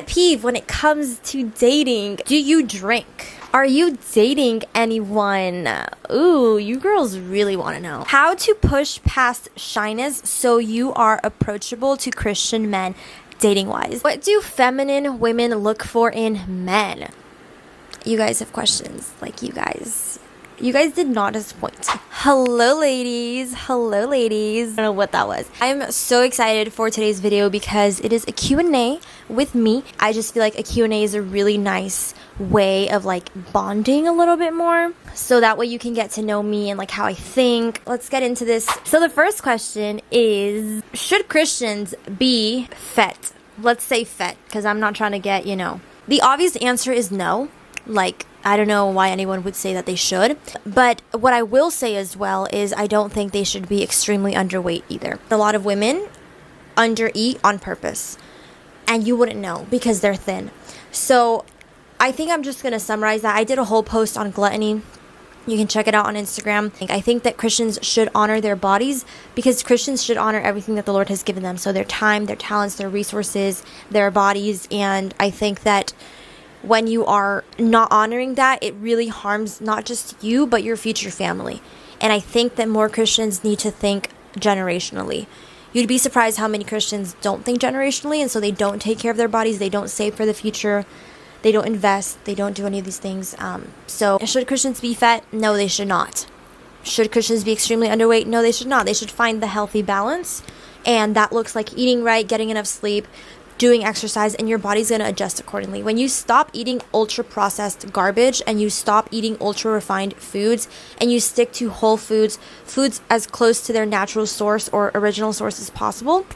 pet peeve when it comes to dating. Do you drink? Are you dating anyone? Ooh, you girls really want to know. How to push past shyness so you are approachable to Christian men dating-wise. What do feminine women look for in men? You guys have questions. Like, you guys did not disappoint. Hello ladies. I don't know what that was. I'm so excited for today's video because it is a Q&A with me. I just feel like a Q&A is a really nice way of like bonding a little bit more, so that way you can get to know me and like how I think. Let's get into this. So the first question is, should Christians be fet? Let's say fet, because I'm not trying to get, the obvious answer is no. Like, I don't know why anyone would say that they should. But what I will say as well is I don't think they should be extremely underweight either. A lot of women undereat on purpose, and you wouldn't know because they're thin. So I think I'm just going to summarize that. I did a whole post on gluttony. You can check it out on Instagram. I think that Christians should honor their bodies because Christians should honor everything that the Lord has given them. So their time, their talents, their resources, their bodies. And I think that when you are not honoring that, it really harms not just you, but your future family. And I think that more Christians need to think generationally. You'd be surprised how many Christians don't think generationally, and so they don't take care of their bodies, they don't save for the future, they don't invest, they don't do any of these things. So should Christians be fat? No, they should not. Should Christians be extremely underweight? No, they should not. They should find the healthy balance, and that looks like eating right, getting enough sleep, doing exercise, and your body's going to adjust accordingly. When you stop eating ultra processed garbage and you stop eating ultra refined foods and you stick to whole foods as close to their natural source or original source as possible,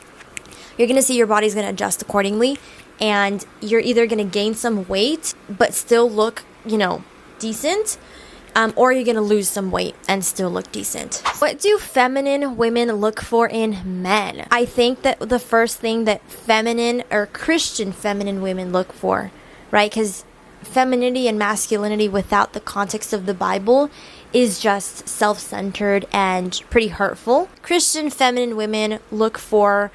you're going to see your body's going to adjust accordingly, and you're either going to gain some weight but still look, decent, or you're going to lose some weight and still look decent. What do feminine women look for in men? I think that the first thing that feminine or Christian feminine women look for, right? Because femininity and masculinity without the context of the Bible is just self-centered and pretty hurtful. Christian feminine women look for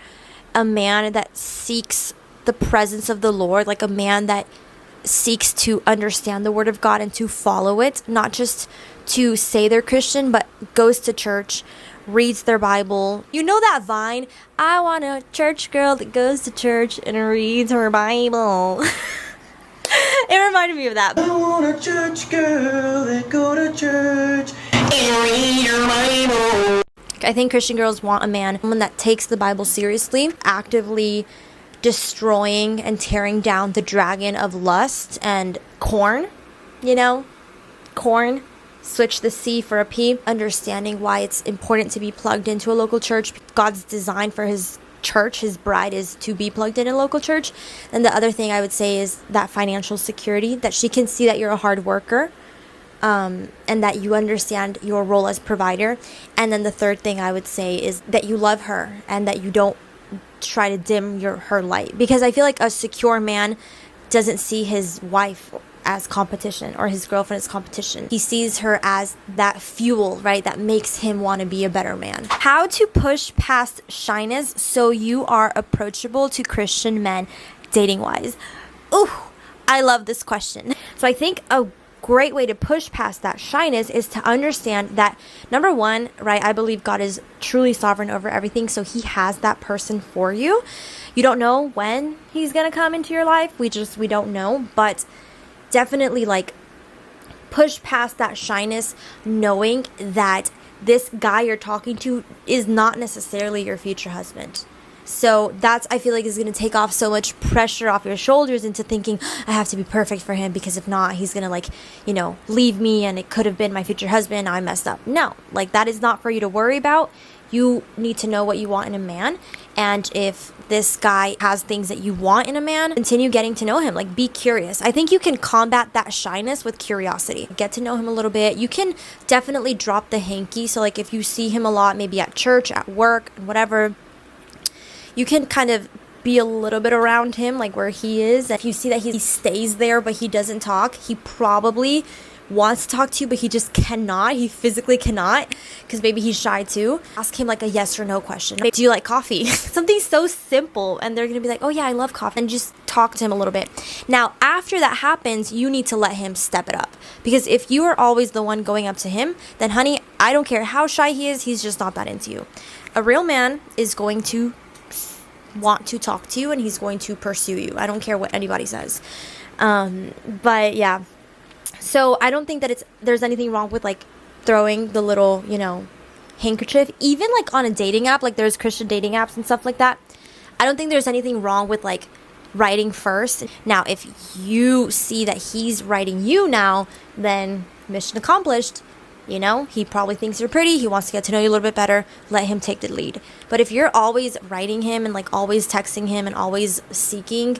a man that seeks the presence of the Lord, like a man that seeks to understand the Word of God and to follow it, not just to say they're Christian, but goes to church, reads their Bible. You know that Vine, I want a church girl that goes to church and reads her Bible. It reminded me of that. I want a church girl that go to church and read her Bible. I think Christian girls want a man, someone that takes the Bible seriously, actively destroying and tearing down the dragon of lust and corn, switch the C for a P, understanding why it's important to be plugged into a local church. God's design for his church, his bride, is to be plugged in a local church. And the other thing I would say is that financial security, that she can see that you're a hard worker, and that you understand your role as provider. And then the third thing I would say is that you love her and that you don't try to dim her light, because I feel like a secure man doesn't see his wife as competition or his girlfriend as competition. He sees her as that fuel, right, that makes him want to be a better man. How to push past shyness so you are approachable to Christian men dating wise? Ooh, I love this question. So I think a great way to push past that shyness is to understand that, number one, right, I believe God is truly sovereign over everything, so he has that person for you. You don't know when he's gonna come into your life. We don't know, but definitely like push past that shyness, knowing that this guy you're talking to is not necessarily your future husband. So that's, I feel like, is going to take off so much pressure off your shoulders into thinking, I have to be perfect for him because if not, he's going to leave me and it could have been my future husband. I messed up. No, that is not for you to worry about. You need to know what you want in a man. And if this guy has things that you want in a man, continue getting to know him. Be curious. I think you can combat that shyness with curiosity. Get to know him a little bit. You can definitely drop the hanky. So if you see him a lot, maybe at church, at work, whatever, you can kind of be a little bit around him, where he is. If you see that he stays there but he doesn't talk, he probably wants to talk to you, but he just cannot. He physically cannot because maybe he's shy too. Ask him like a yes or no question. Do you like coffee? Something so simple. And they're going to be like, oh yeah, I love coffee. And just talk to him a little bit. Now, after that happens, you need to let him step it up. Because if you are always the one going up to him, then honey, I don't care how shy he is, he's just not that into you. A real man is going to want to talk to you and he's going to pursue you. I don't care what anybody says. But yeah, so I don't think that there's anything wrong with like throwing the little, handkerchief, even like on a dating app, like there's Christian dating apps and stuff like that. I don't think there's anything wrong with like writing first. Now, if you see that he's writing you now, then mission accomplished. He probably thinks you're pretty. He wants to get to know you a little bit better. Let him take the lead. But if you're always writing him and like always texting him and always seeking,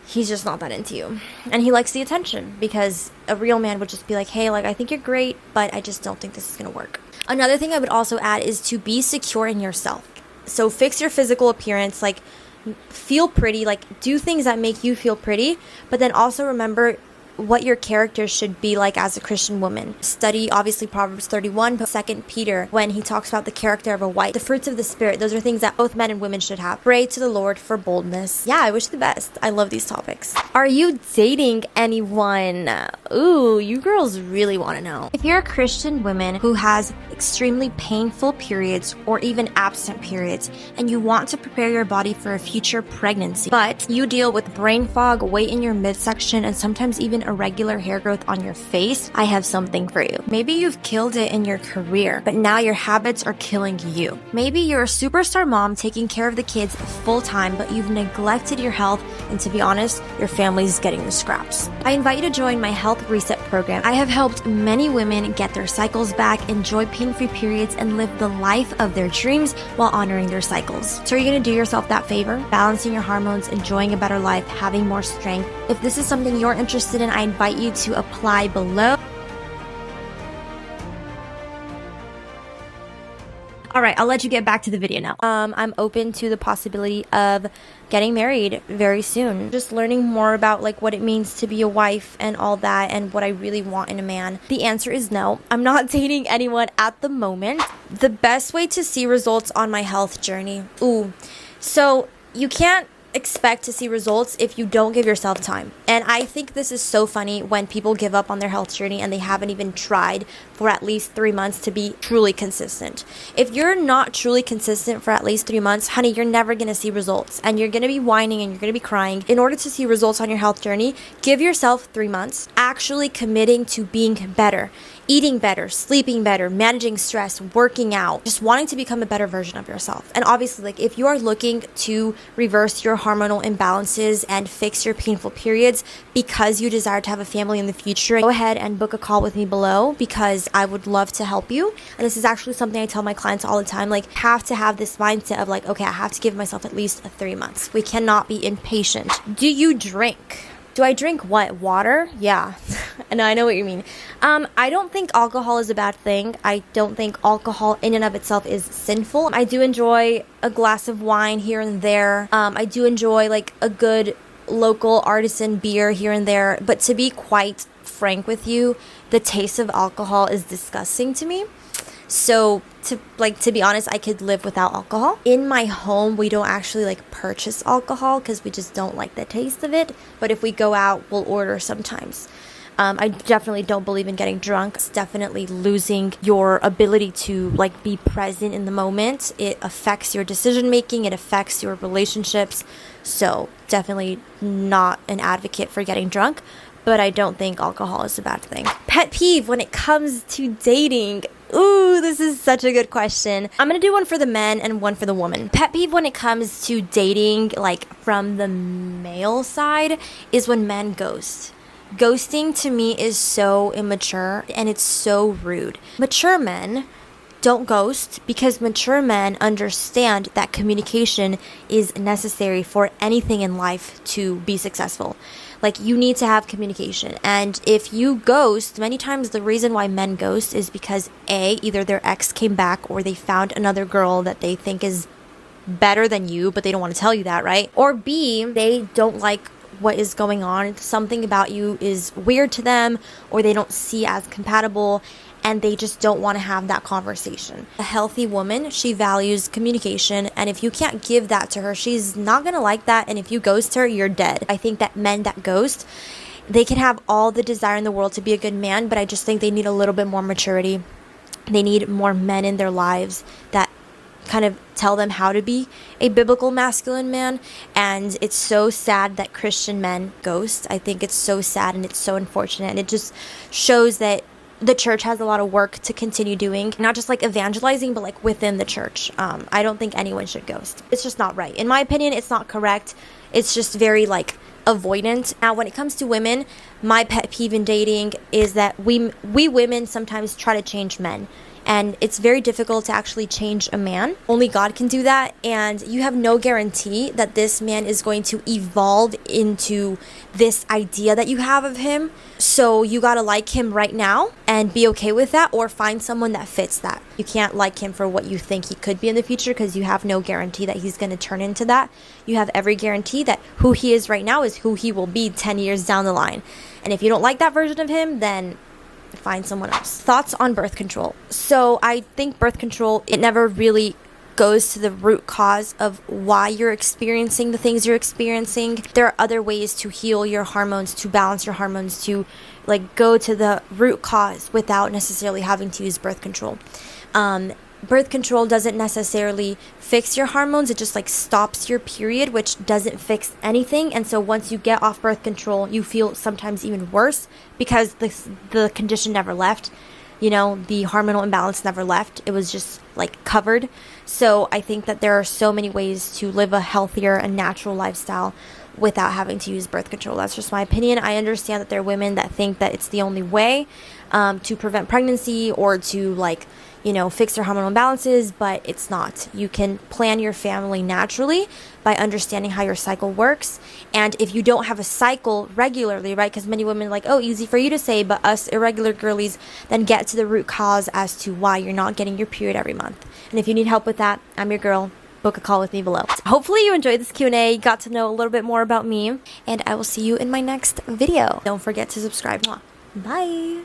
he's just not that into you. And he likes the attention because a real man would just be like, hey, like I think you're great, but I just don't think this is going to work. Another thing I would also add is to be secure in yourself. So fix your physical appearance, like feel pretty, like do things that make you feel pretty, but then also remember what your character should be like as a Christian woman. Study, obviously, Proverbs 31, but 2 Peter, when he talks about the character of a wife. The fruits of the Spirit, those are things that both men and women should have. Pray to the Lord for boldness. Yeah, I wish the best. I love these topics. Are you dating anyone? Ooh, you girls really want to know. If you're a Christian woman who has extremely painful periods or even absent periods, and you want to prepare your body for a future pregnancy, but you deal with brain fog, weight in your midsection, and sometimes even irregular hair growth on your face, I have something for you. Maybe you've killed it in your career, but now your habits are killing you. Maybe you're a superstar mom taking care of the kids full time, but you've neglected your health, and to be honest, your family's getting the scraps. I invite you to join my Health Reset program. I have helped many women get their cycles back, enjoy pain-free periods, and live the life of their dreams while honoring their cycles. So are you going to do yourself that favor? Balancing your hormones, enjoying a better life, having more strength. If this is something you're interested in, I invite you to apply below. All right, I'll let you get back to the video now. I'm open to the possibility of getting married very soon. Just learning more about like what it means to be a wife and all that and what I really want in a man. The answer is no. I'm not dating anyone at the moment. The best way to see results on my health journey. So you can't expect to see results if you don't give yourself time. And I think this is so funny when people give up on their health journey and they haven't even tried for at least 3 months to be truly consistent. If you're not truly consistent for at least 3 months, honey, you're never going to see results and you're going to be whining and you're going to be crying. In order to see results on your health journey, give yourself 3 months, actually committing to being better, eating better, sleeping better, managing stress, working out, just wanting to become a better version of yourself. And obviously, like if you are looking to reverse your hormonal imbalances and fix your painful periods because you desire to have a family in the future, go ahead and book a call with me below because I would love to help you. And this is actually something I tell my clients all the time, like have to have this mindset of like, okay, I have to give myself at least 3 months. We cannot be impatient. Do you drink? Do I drink what? Water? Yeah. No, I know what you mean. I don't think alcohol is a bad thing. I don't think alcohol in and of itself is sinful. I do enjoy a glass of wine here and there. I do enjoy like a good local artisan beer here and there. But to be quite frank with you, the taste of alcohol is disgusting to me. So to be honest, I could live without alcohol. In my home, we don't actually like purchase alcohol because we just don't like the taste of it. But if we go out, we'll order sometimes. I definitely don't believe in getting drunk. It's definitely losing your ability to like be present in the moment. It affects your decision making. It affects your relationships. So definitely not an advocate for getting drunk. But I don't think alcohol is a bad thing. Pet peeve when it comes to dating. Ooh, this is such a good question. I'm gonna do one for the men and one for the woman. Pet peeve when it comes to dating, like from the male side, is when men ghost. Ghosting to me is so immature and it's so rude. Mature men don't ghost because mature men understand that communication is necessary for anything in life to be successful. Like, you need to have communication. And if you ghost, many times the reason why men ghost is because A, either their ex came back or they found another girl that they think is better than you, but they don't want to tell you that, right? Or B, they don't like what is going on. Something about you is weird to them, or they don't see as compatible, and they just don't want to have that conversation. A healthy woman, she values communication, and if you can't give that to her, she's not going to like that, and if you ghost her, you're dead. I think that men that ghost, they can have all the desire in the world to be a good man, but I just think they need a little bit more maturity. They need more men in their lives that kind of tell them how to be a biblical masculine man. And it's so sad that Christian men ghost. I think it's so sad and it's so unfortunate, and it just shows that the church has a lot of work to continue doing, not just like evangelizing, but like within the church. I don't think anyone should ghost. It's just not right. In my opinion, it's not correct. It's just very like avoidant. Now, when it comes to women, my pet peeve in dating is that we women sometimes try to change men. And it's very difficult to actually change a man. Only God can do that. And you have no guarantee that this man is going to evolve into this idea that you have of him. So you gotta like him right now and be okay with that, or find someone that fits that. You can't like him for what you think he could be in the future, because you have no guarantee that he's going to turn into that. You have every guarantee that who he is right now is who he will be 10 years down the line. And if you don't like that version of him, then find someone else. Thoughts on birth control. So I think birth control, it never really goes to the root cause of why you're experiencing the things you're experiencing. There are other ways to heal your hormones, to balance your hormones, to like go to the root cause without necessarily having to use birth control. Birth control doesn't necessarily fix your hormones. It just like stops your period, which doesn't fix anything. And so once you get off birth control, you feel sometimes even worse because the condition never left. You know, the hormonal imbalance never left. It was just like covered. So I think that there are so many ways to live a healthier and natural lifestyle without having to use birth control. That's just my opinion. I understand that there are women that think that it's the only way to prevent pregnancy or to like, you know, fix their hormonal imbalances, but it's not. You can plan your family naturally by understanding how your cycle works. And if you don't have a cycle regularly, right, because many women are like, oh, easy for you to say, but us irregular girlies, then get to the root cause as to why you're not getting your period every month. And if you need help with that, I'm your girl. Book a call with me below. Hopefully you enjoyed this Q&A, got to know a little bit more about me, and I will see you in my next video. Don't forget to subscribe. Bye.